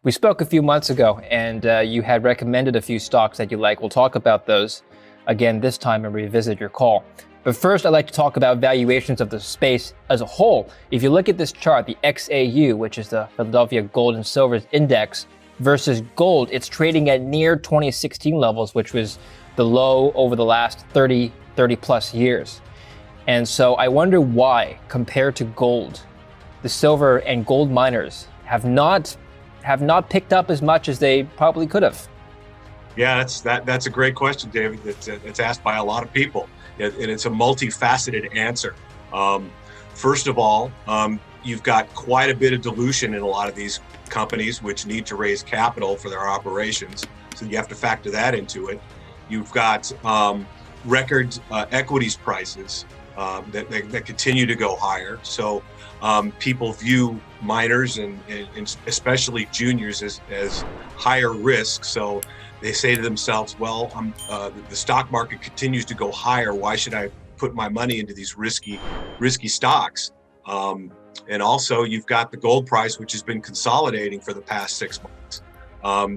We spoke a few months ago, and you had recommended a few stocks that you like. We'll talk about those again this time and revisit your call. But first, I'd like to talk about valuations of the space as a whole. If you look at this chart, the XAU, which is the Philadelphia Gold and Silver Index, versus gold, it's trading at near 2016 levels, which was the low over the last 30 plus years. And so I wonder why, compared to gold, the silver and gold miners have not picked up as much as they probably could have. Yeah, that's a great question, David. It's asked by a lot of people, and it's a multifaceted answer. First of all, you've got quite a bit of dilution in a lot of these companies which need to raise capital for their operations, so you have to factor that into it. You've got record equities prices that continue to go higher. So people view miners and especially juniors as higher risk. So they say to themselves, well, the stock market continues to go higher. Why should I put my money into these risky stocks? And also you've got the gold price, which has been consolidating for the past 6 months.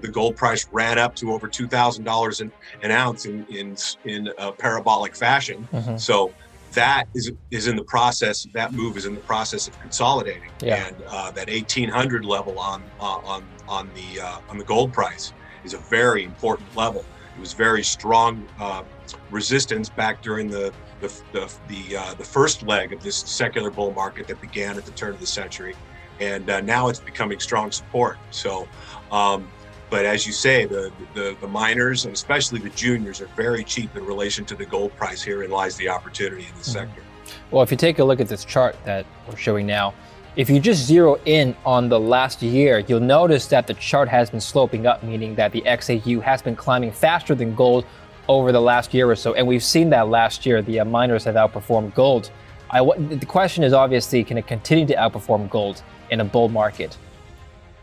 The gold price ran up to over $2,000 an ounce in a parabolic fashion. Mm-hmm. So that is in the process. That move is in the process of consolidating, and that 1,800 level on the gold price is a very important level. It was very strong resistance back during the first leg of this secular bull market that began at the turn of the century, and now it's becoming strong support. So. But as you say, the miners and especially the juniors are very cheap in relation to the gold price. Herein lies the opportunity in the sector. Well, if you take a look at this chart that we're showing now, if you just zero in on the last year, you'll notice that the chart has been sloping up, meaning that the XAU has been climbing faster than gold over the last year or so. And we've seen that last year, the miners have outperformed gold. The question is obviously, can it continue to outperform gold in a bull market?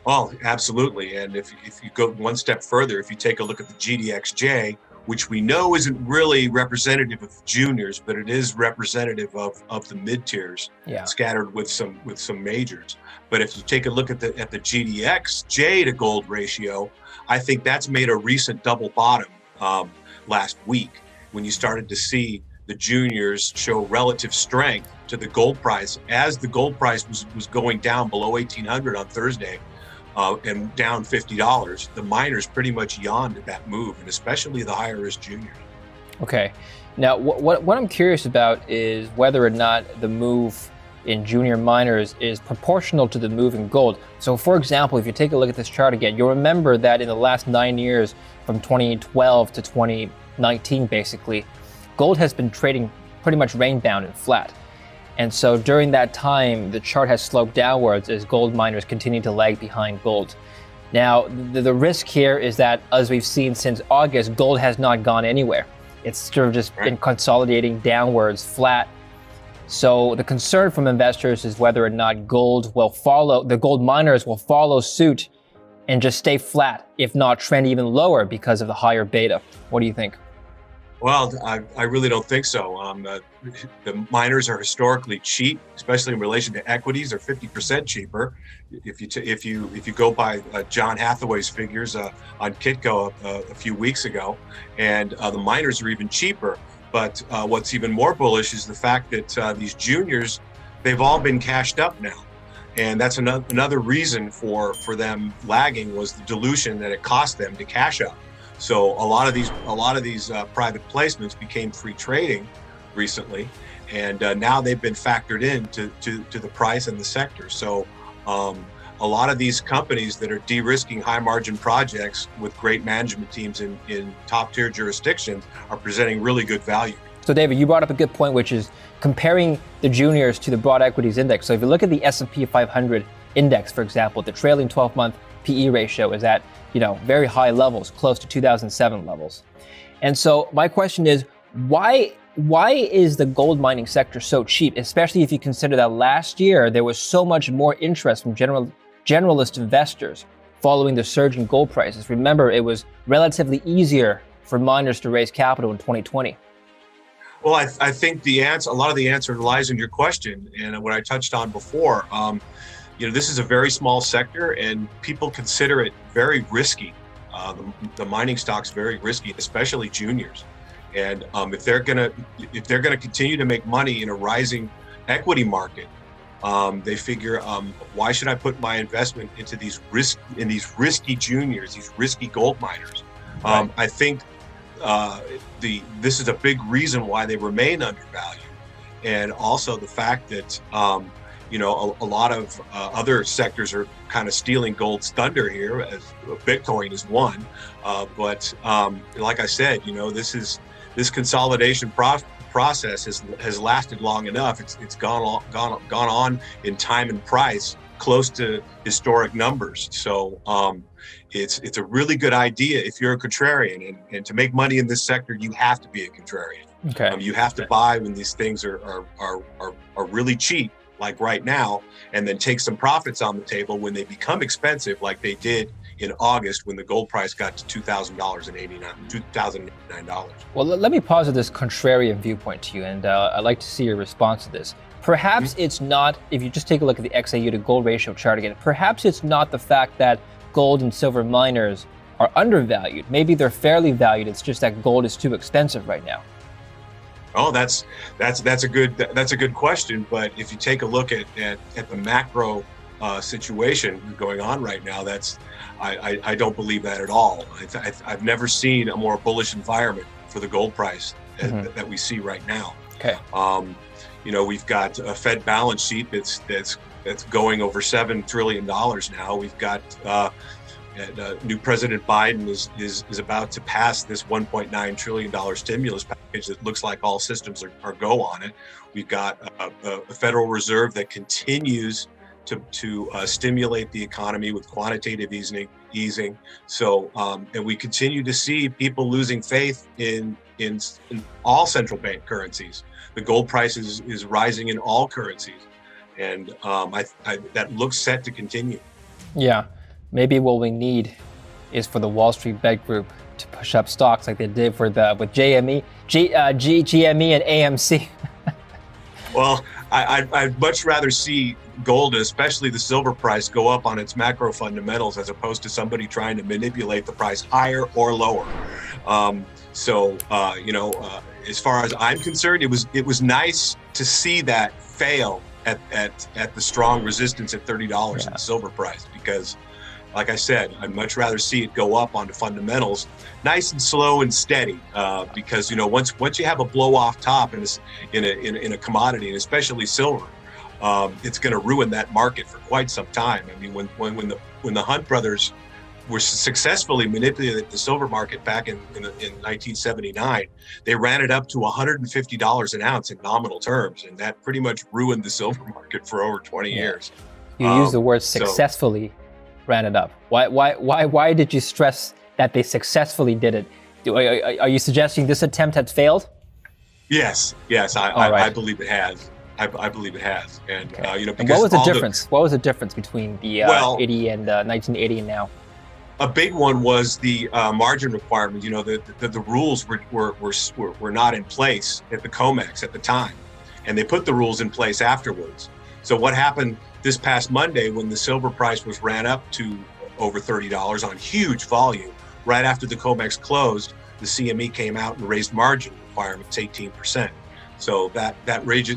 Well, absolutely. And if you go one step further, if you take a look at the GDXJ, which we know isn't really representative of juniors, but it is representative of the mid tiers, scattered with some majors. But if you take a look at the GDXJ to gold ratio, I think that's made a recent double bottom last week, when you started to see the juniors show relative strength to the gold price as the gold price was going down below 1,800 on Thursday. And down $50, the miners pretty much yawned at that move, and especially the higher risk juniors. Okay, now what I'm curious about is whether or not the move in junior miners is proportional to the move in gold. So for example, if you take a look at this chart again, you'll remember that in the last 9 years, from 2012 to 2019 basically, gold has been trading pretty much range bound and flat. And so during that time, the chart has sloped downwards as gold miners continue to lag behind gold. Now, the risk here is that, as we've seen since August, gold has not gone anywhere. It's sort of just been consolidating downwards, flat. So the concern from investors is whether or not the gold miners will follow suit and just stay flat, if not trend even lower because of the higher beta. What do you think? Well, I really don't think so. The miners are historically cheap, especially in relation to equities. They're 50% cheaper. If you go by John Hathaway's figures on Kitco a few weeks ago, and the miners are even cheaper. But what's even more bullish is the fact that these juniors, they've all been cashed up now. And that's another reason for them lagging, was the dilution that it cost them to cash up. So a lot of these private placements became free trading recently, and now they've been factored in to the price and the sector. So a lot of these companies that are de-risking high margin projects with great management teams in top tier jurisdictions are presenting really good value. So David, you brought up a good point, which is comparing the juniors to the broad equities index. So if you look at the S&P 500 index, for example, the trailing 12-month PE ratio is at very high levels, close to 2007 levels. And so my question is, why is the gold mining sector so cheap, especially if you consider that last year there was so much more interest from generalist investors following the surge in gold prices? Remember, it was relatively easier for miners to raise capital in 2020. Well, I think a lot of the answer lies in your question and what I touched on before. this is a very small sector, and people consider it very risky. The mining stock's very risky, especially juniors. And if they're gonna continue to make money in a rising equity market, they figure, why should I put my investment into these risky juniors, these risky gold miners? Right. I think this is a big reason why they remain undervalued, and also the fact that a lot of other sectors are kind of stealing gold's thunder here, as Bitcoin is one. But like I said, this consolidation process has lasted long enough. It's gone on in time and price close to historic numbers. So it's a really good idea if you're a contrarian, and to make money in this sector, you have to be a contrarian. Okay. You have to buy when these things are really cheap, like right now, and then take some profits on the table when they become expensive, like they did in August when the gold price got to $2,089. Well, let me posit this contrarian viewpoint to you, and I'd like to see your response to this. Perhaps it's not, if you just take a look at the XAU to gold ratio chart again, perhaps it's not the fact that gold and silver miners are undervalued. Maybe they're fairly valued. It's just that gold is too expensive right now. Oh, that's a good question. But if you take a look at the macro situation going on right now, I don't believe that at all. I've never seen a more bullish environment for the gold price that we see right now. Okay. We've got a Fed balance sheet that's going over $7 trillion now. We've got new President Biden is about to pass this $1.9 trillion stimulus package that looks like all systems are go on it. We've got a Federal Reserve that continues to stimulate the economy with quantitative easing. So, and we continue to see people losing faith in all central bank currencies. The gold price is rising in all currencies, and that looks set to continue. Yeah, maybe what we need is for the Wall Street Bet Group to push up stocks like they did with GME and AMC. Well, I'd much rather see gold, especially the silver price, go up on its macro fundamentals as opposed to somebody trying to manipulate the price higher or lower. As far as I'm concerned, it was nice to see that fail at the strong resistance at $30 in the silver price, because, like I said, I'd much rather see it go up onto fundamentals, nice and slow and steady. Because once you have a blow off top in a commodity, and especially silver, it's going to ruin that market for quite some time. I mean, when the Hunt brothers were successfully manipulating the silver market back in 1979, they ran it up to $150 an ounce in nominal terms, and that pretty much ruined the silver market for over 20 years. You use the word successfully ran it up. Why did you stress that they successfully did it? Are you suggesting this attempt had failed? Yes, I believe it has. I believe it has, and okay. Because and what was the difference? What was the difference between the 80 and 1980 and now? A big one was the margin requirement. The rules were not in place at the COMEX at the time, and they put the rules in place afterwards. So what happened this past Monday when the silver price was ran up to over $30 on huge volume? Right after the COMEX closed, the CME came out and raised margin requirements 18%. So that raised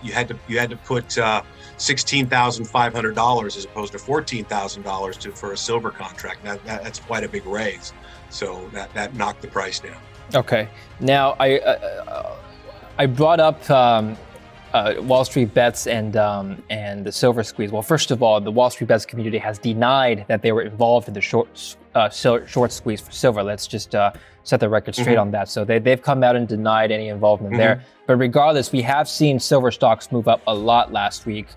you had to put $16,500 as opposed to $14,000 for a silver contract. That's quite a big raise. So that knocked the price down. Okay. Now I brought up Wall Street Bets and the silver squeeze. Well, first of all, the Wall Street Bets community has denied that they were involved in the short squeeze for silver. Let's just set the record straight on that. So they've come out and denied any involvement there. But regardless, we have seen silver stocks move up a lot last week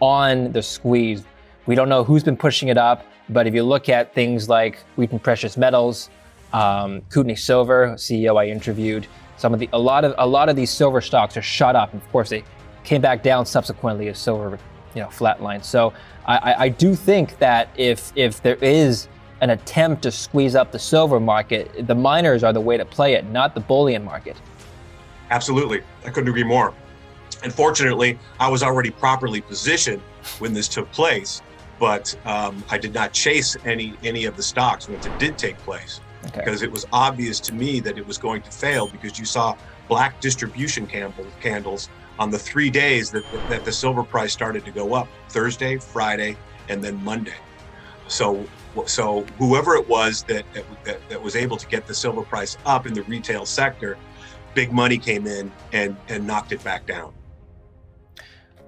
on the squeeze. We don't know who's been pushing it up, but if you look at things like Wheaton Precious Metals, Kootenai Silver, CEO I interviewed, a lot of these silver stocks are shot up, and of course they came back down subsequently as silver, flatlined. So I do think that if there is an attempt to squeeze up the silver market, the miners are the way to play it, not the bullion market. Absolutely, I couldn't agree more. And fortunately, I was already properly positioned when this took place, but I did not chase any of the stocks once it did take place, because it was obvious to me that it was going to fail, because you saw black distribution candles on the 3 days that the silver price started to go up: Thursday, Friday, and then Monday. So whoever it was that was able to get the silver price up in the retail sector, big money came in and knocked it back down.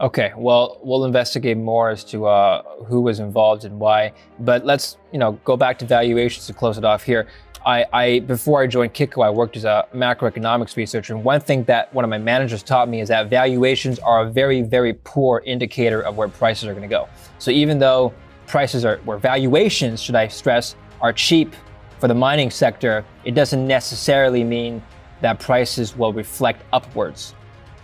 Okay, well, we'll investigate more as to who was involved and why. But let's, go back to valuations to close it off here. Before I joined Kitco, I worked as a macroeconomics researcher, and one thing that one of my managers taught me is that valuations are a very, very poor indicator of where prices are going to go. So even though valuations, should I stress, are cheap for the mining sector, it doesn't necessarily mean that prices will reflect upwards.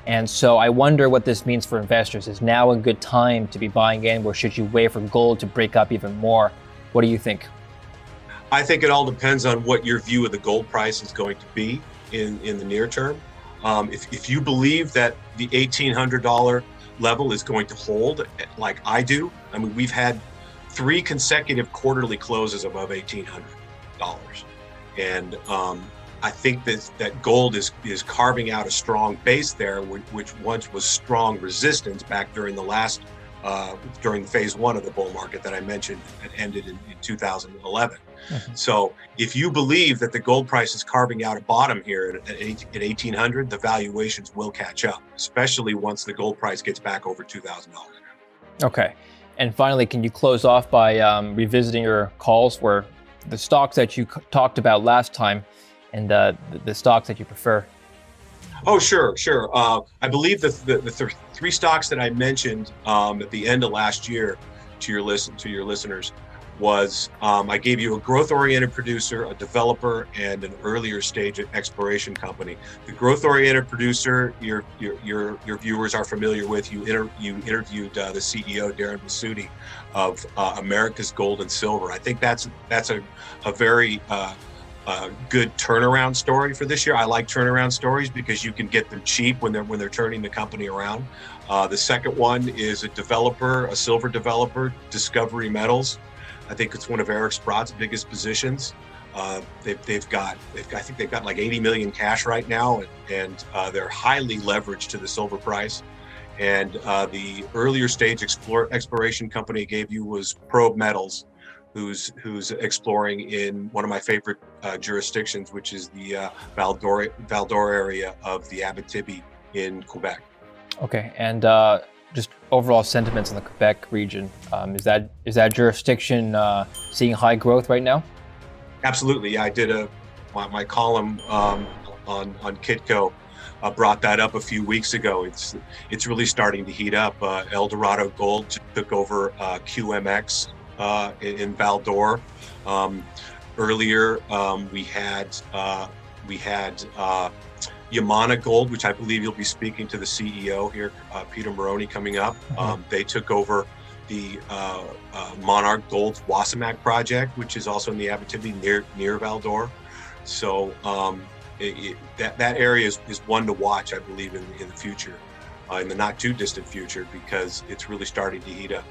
And so I wonder what this means for investors. Is now a good time to be buying in, or should you wait for gold to break up even more? What do you think? I think it all depends on what your view of the gold price is going to be in the near term. If you believe that the $1,800 level is going to hold, like I do, I mean, we've had 3 consecutive quarterly closes above $1,800. And I think that gold is carving out a strong base there, which once was strong resistance back during during phase 1 of the bull market that I mentioned that ended in 2011. Mm-hmm. So if you believe that the gold price is carving out a bottom here at 1,800, the valuations will catch up, especially once the gold price gets back over $2,000. Okay. And finally, can you close off by revisiting your calls for the stocks that you talked about last time, and the stocks that you prefer? Oh, sure. I believe the 3 stocks that I mentioned at the end of last year to your listeners was I gave you a growth-oriented producer, a developer, and an earlier stage exploration company. The growth-oriented producer, your viewers are familiar with. You interviewed the CEO, Darren Masudi, of America's Gold and Silver. I think that's a very good turnaround story for this year. I like turnaround stories because you can get them cheap when they're turning the company around. The second one is a silver developer, Discovery Metals. I think it's one of Eric Sprott's biggest positions. I think they've got like 80 million cash right now, and they're highly leveraged to the silver price. And the earlier stage exploration company I gave you was Probe Metals, who's exploring in one of my favorite jurisdictions, which is the Val-d'Or area of the Abitibi in Quebec. Okay, and just overall sentiments in the Quebec region, is that jurisdiction seeing high growth right now? Absolutely. Yeah, I did my column on Kitco brought that up a few weeks ago. It's really starting to heat up. Eldorado Gold took over QMX in Val-d'Or. Earlier, we had Yamana Gold, which I believe you'll be speaking to the CEO here, Peter Maroney, coming up. Mm-hmm. They took over the Monarch Gold's Wasamac project, which is also in the Abitibi near Val-d'Or. So that area is one to watch, I believe, in the future, in the not too distant future, because it's really starting to heat up.